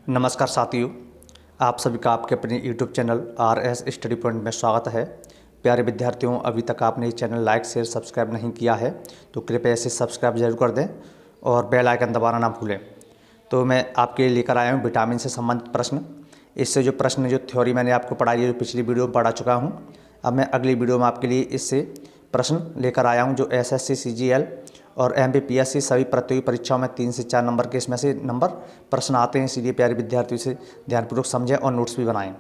नमस्कार साथियों, आप सभी का आपके अपने YouTube channel RS study point में स्वागत है। प्यारे विद्यार्थियों, अभी तक आपने इस चैनल लाइक शेयर सब्सक्राइब नहीं किया है तो कृपया इसे सब्सक्राइब जरूर कर दें और बेल आइकन दबाना ना भूलें। तो मैं आपके लिए लेकर आया हूँ विटामिन से संबंधित प्रश्न। इससे जो प्रश्न जो थ्योरी मैंने आपको पढ़ाई है, जो पिछली वीडियो में पढ़ा चुका हूँ, अब मैं अगली वीडियो में आपके लिए इससे प्रश्न लेकर आया हूँ जो SSC CGL और MPPSC सभी प्रतियोगी परीक्षाओं में 3 से 4 नंबर के इसमें से नंबर प्रश्न आते हैं। इसीलिए प्यारे विद्यार्थियों से ध्यानपूर्वक समझें और नोट्स भी बनाएं।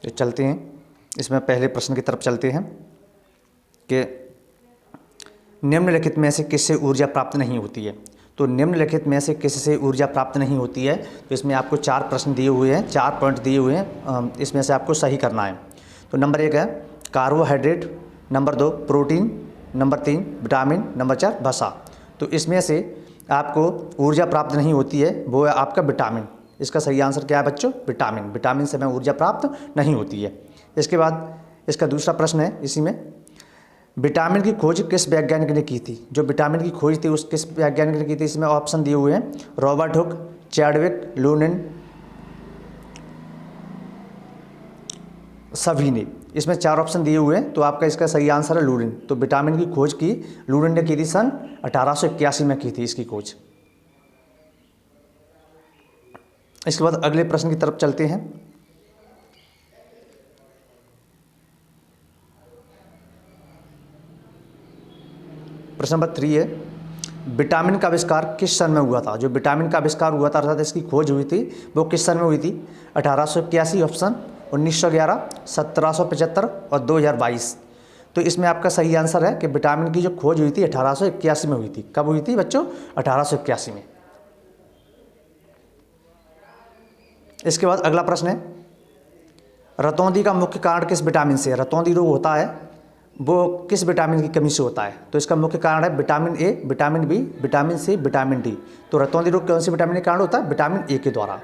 तो चलते हैं, इसमें पहले प्रश्न की तरफ चलते हैं कि निम्नलिखित में से किससे ऊर्जा प्राप्त नहीं होती है। तो निम्नलिखित में से किससे ऊर्जा प्राप्त नहीं होती है, तो इसमें आपको 4 प्रश्न दिए हुए हैं, 4 पॉइंट दिए हुए हैं, इसमें से आपको सही करना है। तो नंबर 1 है carbohydrate, number 2 protein, number 3 vitamin, number 4 वसा। तो इसमें से आपको ऊर्जा प्राप्त नहीं होती है, वो है आपका विटामिन। इसका सही आंसर क्या है बच्चों? विटामिन। विटामिन से हमें ऊर्जा प्राप्त नहीं होती है। इसके बाद इसका दूसरा प्रश्न है, इसी में विटामिन की खोज किस वैज्ञानिक ने की थी। जो विटामिन की खोज थी उस किस वैज्ञानिक ने की थी, इसमें ऑप्शन दिए हुए हैं रॉबर्ट हुक, चैडविक, लूनिन, सभी ने। इसमें 4 ऑप्शन दिए हुए हैं, तो आपका इसका सही आंसर है लूनिन। तो विटामिन की खोज की लूनिन ने की थी, सन 1881 में की थी इसकी खोज। इसके बाद अगले प्रश्न की तरफ चलते हैं। प्रश्न नंबर 3 है विटामिन का आविष्कार किस सन में हुआ था। जो विटामिन का आविष्कार हुआ था अर्थात इसकी खोज हुई थी वो किस सन में हुई थी? 1881 ऑप्शन, 1911, 1775 और 2022। तो इसमें आपका सही आंसर है कि विटामिन की जो खोज हुई थी 1881 में हुई थी। कब हुई थी बच्चों? 1881 में। इसके बाद अगला प्रश्न है रतौंधी का मुख्य कारण किस विटामिन से है। रतौंधी रोग होता है वो किस विटामिन की कमी से होता है? तो इसका मुख्य कारण है vitamin A, vitamin B, vitamin C, vitamin D. तो रतौंधी रोग कौन से विटामिन के कारण होता है? विटामिन ए के द्वारा।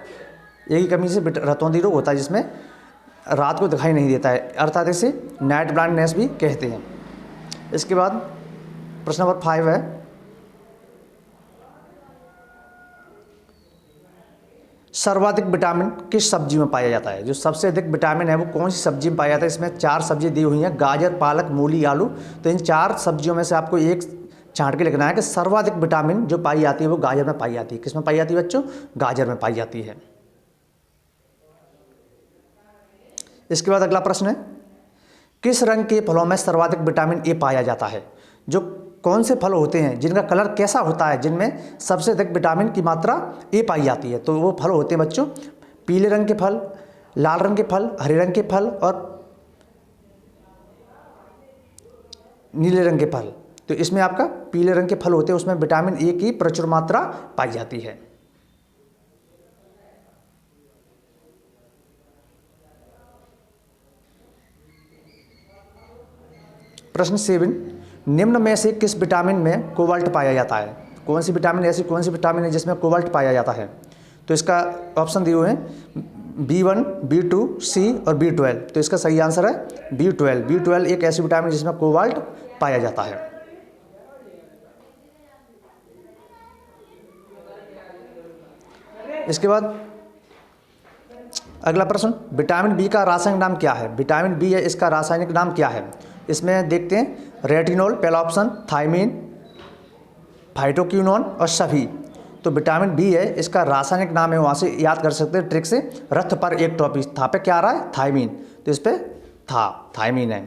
ए की कमी से रतौंधी रोग होता है, जिसमें रात को दिखाई नहीं देता है, अर्थात इसे नाइट ब्लाइंडनेस भी कहते हैं। इसके बाद प्रश्न नंबर 5 है सर्वाधिक विटामिन किस सब्जी में पाया जाता है। जो सबसे अधिक विटामिन है वो कौन सी सब्जी में पाया जाता है? इसमें 4 सब्जी दी हुई हैं, गाजर, पालक, मूली, आलू। तो इन 4 सब्जियों में से आपको एक छांट के लिखना है कि सर्वाधिक विटामिन जो पाई जाती है वो गाजर में पाई जाती है। किस में पाई जाती है बच्चों? गाजर में पाई जाती है। इसके बाद अगला प्रश्न है किस रंग के फलों में सर्वाधिक विटामिन ए पाया जाता है। जो कौन से फल होते हैं जिनका कलर कैसा होता है, जिनमें सबसे अधिक विटामिन की मात्रा ए पाई जाती है? तो वो फल होते हैं बच्चों पीले रंग के फल, लाल रंग के फल, हरे रंग के फल और नीले रंग के फल। तो इसमें आपका पीले रंग के फल होते हैं, उसमें विटामिन ए की प्रचुर मात्रा पाई जाती है। प्रश्न 7 निम्न में से किस विटामिन में कोबाल्ट पाया जाता है। कौन सी विटामिन, ऐसी कौन सी विटामिन है जिसमें कोबाल्ट पाया जाता है? तो इसका ऑप्शन दिए हुए हैं B1, B2, C और B12। तो इसका सही आंसर है B12। B12 एक ऐसी विटामिन जिसमें कोबाल्ट पाया जाता है। इसके बाद अगला प्रश्न विटामिन बी का रासायनिक नाम क्या है। विटामिन बी है, इसका रासायनिक नाम क्या है? इसमें देखते हैं रेटिनॉल पहला ऑप्शन, थायमीन, फाइटोक्विनोन और सभी। तो विटामिन बी है, इसका रासायनिक नाम है, वहाँ से याद कर सकते हैं ट्रिक से। रथ पर एक टॉपिक, था पे क्या आ रहा है? थायमीन। तो इस पे थायमीन है।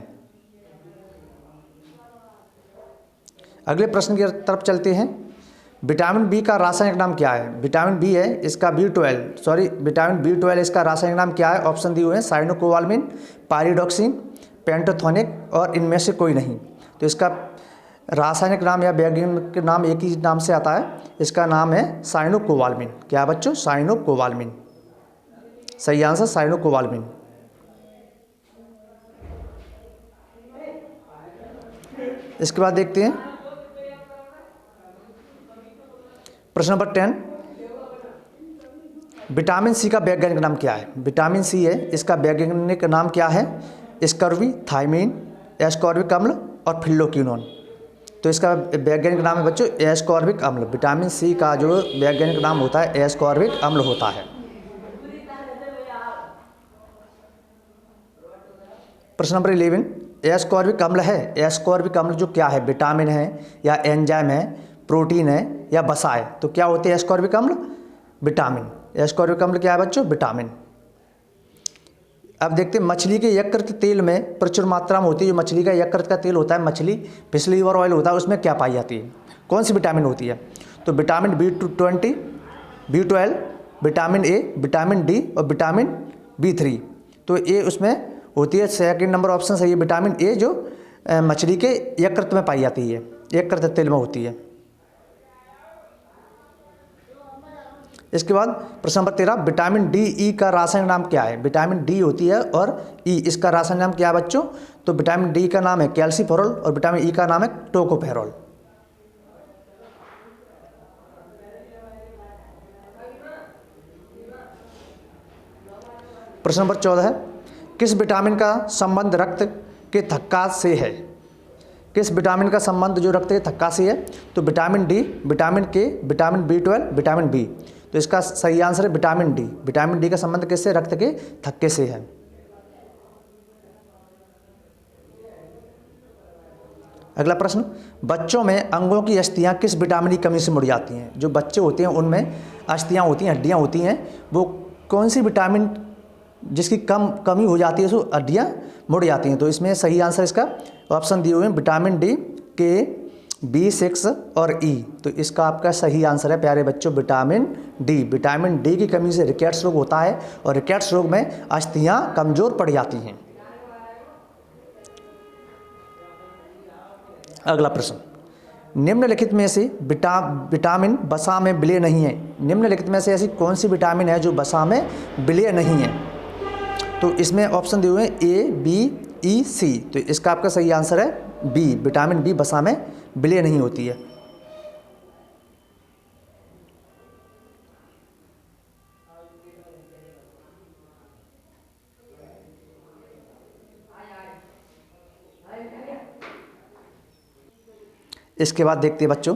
अगले प्रश्न की तरफ चलते हैं विटामिन बी का रासायनिक नाम क्या है। विटामिन बी है, इसका विटामिन B12 इसका रासायनिक नाम क्या है? ऑप्शन दिए हुए हैं साइनोकोबाल्मिन, पायरिडॉक्सिन, पेंटोथोनिक और इनमें से कोई नहीं। तो इसका रासायनिक नाम या वैज्ञानिक नाम एक ही नाम से आता है, इसका नाम है साइनोकोबाल्मिन। क्या बच्चों? साइनोकोबाल्मिन। सही आंसर साइनोकोबाल्मिन। इसके बाद देखते हैं प्रश्न नंबर 10 विटामिन सी का वैज्ञानिक नाम क्या है। विटामिन सी है, इसका वैज्ञानिक नाम क्या है? स्कर्वी, थायमीन, एस्कॉर्बिक अम्ल और फिल्लोक्विनोन। तो इसका वैज्ञानिक नाम है बच्चों एस्कॉर्बिक अम्ल। विटामिन सी का जो वैज्ञानिक नाम होता है एस्कॉर्बिक अम्ल होता है। प्रश्न नंबर 11, एस्कॉर्बिक अम्ल है। एस्कॉर्बिक अम्ल जो क्या है, विटामिन है या एंजाइम है, प्रोटीन है या वसा है। तो क्या होते हैं एस्कॉर्बिक अम्ल? विटामिन। एस्कॉर्बिक अम्ल क्या है बच्चों? विटामिन। अब देखते हैं मछली के यकृत तेल में प्रचुर मात्रा में होती है। जो मछली का यकृत का तेल होता है, मछली फिश लीवर ऑयल होता है, उसमें क्या पाई जाती है? कौन सी विटामिन होती है? तो vitamin B20, B12, vitamin A, vitamin D और विटामिन B3। तो ये उसमें होती है। सेकंड नंबर ऑप्शन सही है, विटामिन ए जो मछली के यकृत में पाई जाती है, यकृत तेल में होती है। इसके बाद प्रश्न नंबर 13, विटामिन डी ई का रासायनिक नाम क्या है? विटामिन डी होती है और ई, इसका रासायनिक नाम क्या है बच्चों? तो विटामिन डी का नाम है कैल्सीफेरॉल और विटामिन ई का नाम है टोकोफेरॉल। प्रश्न नंबर 14 है, किस विटामिन का संबंध रक्त के थक्का से है? किस विटामिन का संबंध जो रक्त के थक्का से है? तो विटामिन डी, विटामिन के, विटामिन B12, विटामिन बी। तो इसका सही आंसर है विटामिन डी। विटामिन डी का संबंध किससे? रक्त के थक्के से है। अगला प्रश्न, बच्चों में अंगों की अस्थियां किस विटामिन की कमी से मुड़ जाती हैं? जो बच्चे होते हैं उनमें अस्थियां होती हैं, हड्डियां होती हैं, वो कौन सी विटामिन जिसकी कमी हो जाती है सो हड्डियां मुड़ जाती हैं? तो इसमें सही आंसर इसका ऑप्शन दिए हुए हैं विटामिन डी, के, B6 और ई। तो इसका आपका सही आंसर है प्यारे बच्चों विटामिन डी। विटामिन डी की कमी से रिकेट्स रोग होता है और रिकेट्स रोग में अस्थियां कमजोर पड़ जाती हैं। अगला प्रश्न, निम्नलिखित में से विटामिन वसा में विलय नहीं है। निम्नलिखित में से ऐसी कौन सी विटामिन है जो वसा में विलय नहीं है? तो इसमें ऑप्शन दिए हुए हैं ए, बी, ई, सी। तो इसका आपका सही आंसर है बी, विटामिन बी वसा में विलय नहीं होती है। इसके बाद देखते हैं बच्चों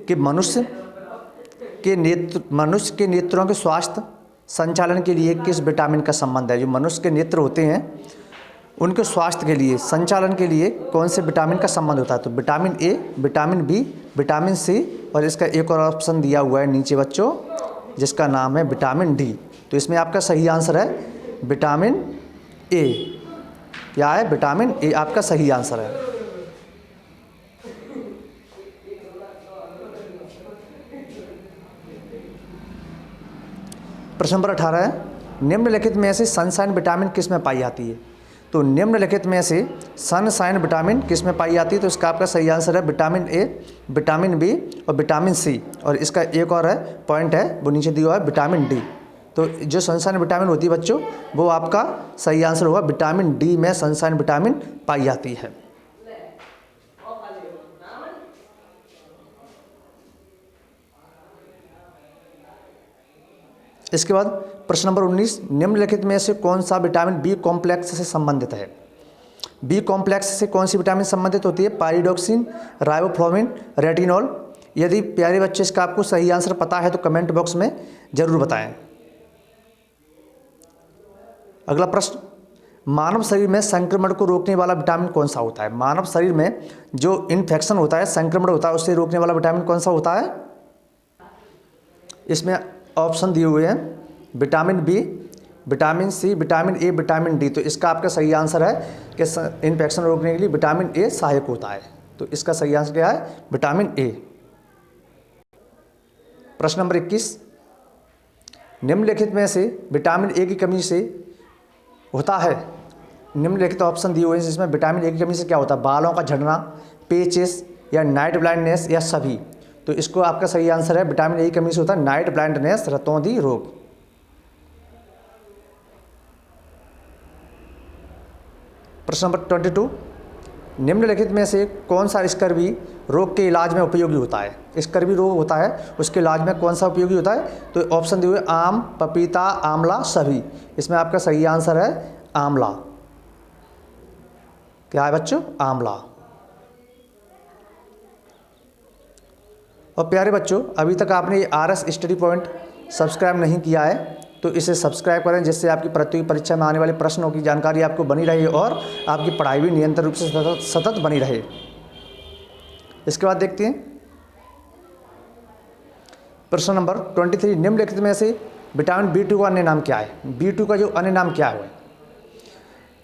कि मनुष्य के नेत्रों के स्वास्थ्य संचालन के लिए किस विटामिन का संबंध है? जो मनुष्य के नेत्र होते हैं उनके स्वास्थ्य के लिए, संचालन के लिए कौन से विटामिन का संबंध होता है? तो vitamin A, vitamin B, vitamin C और इसका एक और ऑप्शन दिया हुआ है नीचे बच्चों जिसका नाम है विटामिन डी। तो इसमें आपका सही आंसर है विटामिन ए। क्या है? विटामिन ए आपका सही आंसर है। प्रश्न नंबर 18 है, निम्नलिखित में से सनशाइन विटामिन किस में पाई जाती है? तो निम्नलिखित में से सनशाइन विटामिन किस में पाई जाती है? तो इसका आपका सही आंसर है विटामिन ए, विटामिन बी और विटामिन सी। और इसका एक और है पॉइंट है वो नीचे दिया हुआ है विटामिन डी। तो जो सनशाइन विटामिन होती है बच्चों वो आपका सही आंसर होगा विटामिन डी में सनशाइन विटामिन पाई जाती है। इसके बाद प्रश्न नंबर 19, निम्नलिखित में से कौन सा विटामिन बी कॉम्प्लेक्स से संबंधित है? बी कॉम्प्लेक्स से कौन सी विटामिन संबंधित होती है? पाइरिडॉक्सिन, राइबोफ्लाविन, रेटिनॉल। यदि प्यारे बच्चे इसका आपको सही आंसर पता है तो कमेंट बॉक्स में जरूर बताएं। अगला प्रश्न, मानव शरीर में संक्रमण को रोकने वाला विटामिन कौन सा होता है? मानव शरीर में जो इन्फेक्शन होता है, संक्रमण होता है, उससे रोकने वाला विटामिन कौन सा होता है? इसमें ऑप्शन दिए हुए हैं vitamin B, vitamin C, vitamin A, vitamin D. तो इसका आपका सही आंसर है कि इन्फेक्शन रोकने के लिए विटामिन ए सहायक होता है। तो इसका सही आंसर क्या है? विटामिन ए। प्रश्न नंबर 21, निम्नलिखित में से विटामिन ए की कमी से होता है? निम्नलिखित ऑप्शन दिए हुए हैं जिसमें विटामिन ए की कमी से क्या होता है? बालों का झड़ना, पेचेस या नाइट ब्लाइंडनेस या सभी। तो इसको आपका सही आंसर है विटामिन ए की कमी से होता है नाइट ब्लाइंडनेस, रतौंधी रोग। प्रश्न नंबर 22, निम्नलिखित में से कौन सा स्कर्वी रोग के इलाज में उपयोगी होता है? स्कर्वी रोग होता है उसके इलाज में कौन सा उपयोगी होता है? तो ऑप्शन दिए हुए आम, पपीता, आंवला, सभी। इसमें आपका सही आंसर है आंवला। क्या है बच्चों? आंवला। और प्यारे बच्चों, अभी तक आपने ये RS स्टडी पॉइंट सब्सक्राइब नहीं किया है तो इसे सब्सक्राइब करें, जिससे आपकी प्रतियोगी परीक्षा में आने वाले प्रश्नों की जानकारी आपको बनी रहे और आपकी पढ़ाई भी निरंतर रूप से सतत बनी रहे। इसके बाद देखते हैं प्रश्न नंबर 23। निम्नलिखित में से विटामिन B2 का अन्य नाम क्या है? B2 का जो अन्य नाम क्या है?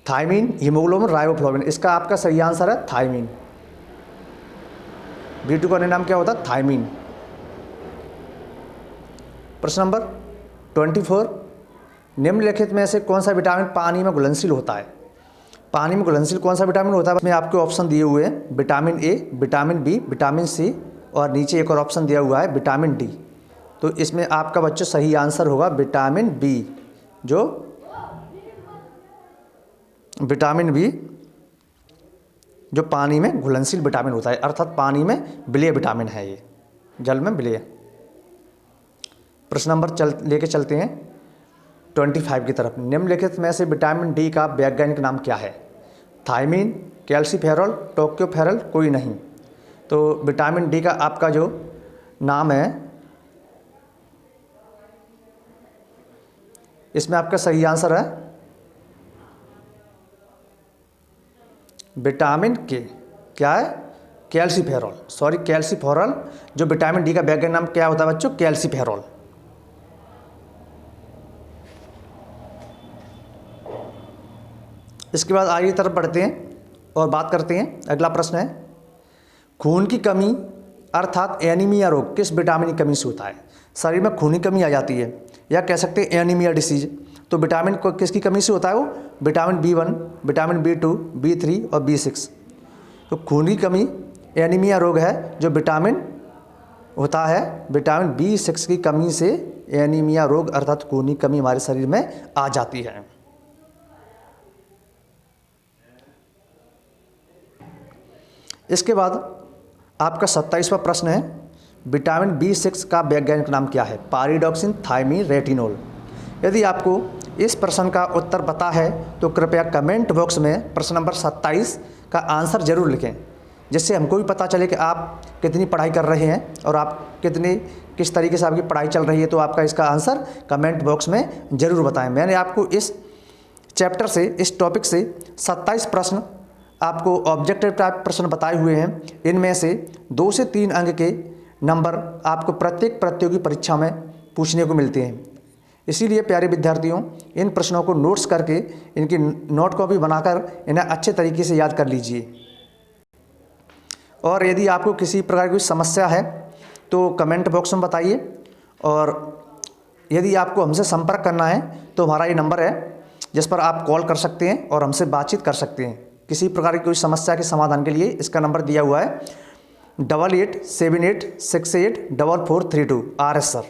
Thiamine, haemoglobin, riboflavin. इसका आपका सही आंसर है थायमीन। B2 का अन्य नाम क्या होता है? थायमीन। प्रश्न नंबर 24। निम्नलिखित में से कौन सा विटामिन पानी में घुलनशील होता है? पानी में घुलनशील कौन सा विटामिन होता है? इसमें आपके ऑप्शन दिए हुए हैं vitamin A, vitamin B, vitamin C और नीचे एक और ऑप्शन दिया हुआ है विटामिन D। तो इसमें आपका बच्चों सही आंसर होगा विटामिन B, जो विटामिन B जो पानी में घुलनशील विटामिन होता है, अर्थात पानी में विलेय विटामिन है, ये जल में विलेय। प्रश्न नंबर लेके चलते हैं 25 की तरफ। निम्नलिखित में से विटामिन D का वैज्ञानिक नाम क्या है? थायमीन, कैल्सीफेरॉल, टोक्योफेरॉल, कोई नहीं। तो विटामिन D का आपका जो नाम है, इसमें आपका सही आंसर है विटामिन K। क्या है? Calciferol, sorry calciferol. जो विटामिन D का वैज्ञानिक नाम क्या होता है बच्चों? कैल्सीफेरॉल। इसके बाद आगे की तरफ बढ़ते हैं और बात करते हैं। अगला प्रश्न है, खून की कमी अर्थात एनीमिया रोग किस विटामिन की कमी से होता है? शरीर में खून की कमी आ जाती है या कह सकते हैं एनीमिया डिसीज। तो विटामिन को किसकी कमी से होता है? वो vitamin B1, vitamin B2, B3 और B6। तो खून की कमी एनीमिया रोग है जो विटामिन होता है विटामिन B6 की कमी से एनीमिया रोग अर्थात खून की कमी हमारे शरीर में आ जाती है। इसके बाद आपका 27वां प्रश्न है, विटामिन B6 का वैज्ञानिक नाम क्या है? पारिडॉक्सिन, थायमीन, रेटिनोल। यदि आपको इस प्रश्न का उत्तर पता है तो कृपया कमेंट बॉक्स में प्रश्न नंबर 27 का आंसर जरूर लिखें, जिससे हमको भी पता चले कि आप कितनी पढ़ाई कर रहे हैं और आप किस तरीके से आपकी पढ़ाई चल रही है। तो आपका इसका आंसर कमेंट बॉक्स में ज़रूर बताएं। मैंने आपको इस चैप्टर से, इस टॉपिक से 27 प्रश्न आपको ऑब्जेक्टिव टाइप प्रश्न बताए हुए हैं। इनमें से 2 से 3 अंक के नंबर आपको प्रत्येक प्रतियोगी परीक्षा में पूछने को मिलते हैं। इसीलिए प्यारे विद्यार्थियों, इन प्रश्नों को नोट्स करके इनकी नोट कॉपी बनाकर इन्हें अच्छे तरीके से याद कर लीजिए। और यदि आपको किसी प्रकार की समस्या है तो कमेंट बॉक्स में बताइए, और यदि आपको हमसे संपर्क करना है तो हमारा ये नंबर है जिस पर आप कॉल कर सकते हैं और हमसे बातचीत कर सकते हैं। किसी प्रकार की कोई समस्या के समाधान के लिए इसका नंबर दिया हुआ है 8878684432 RS सर।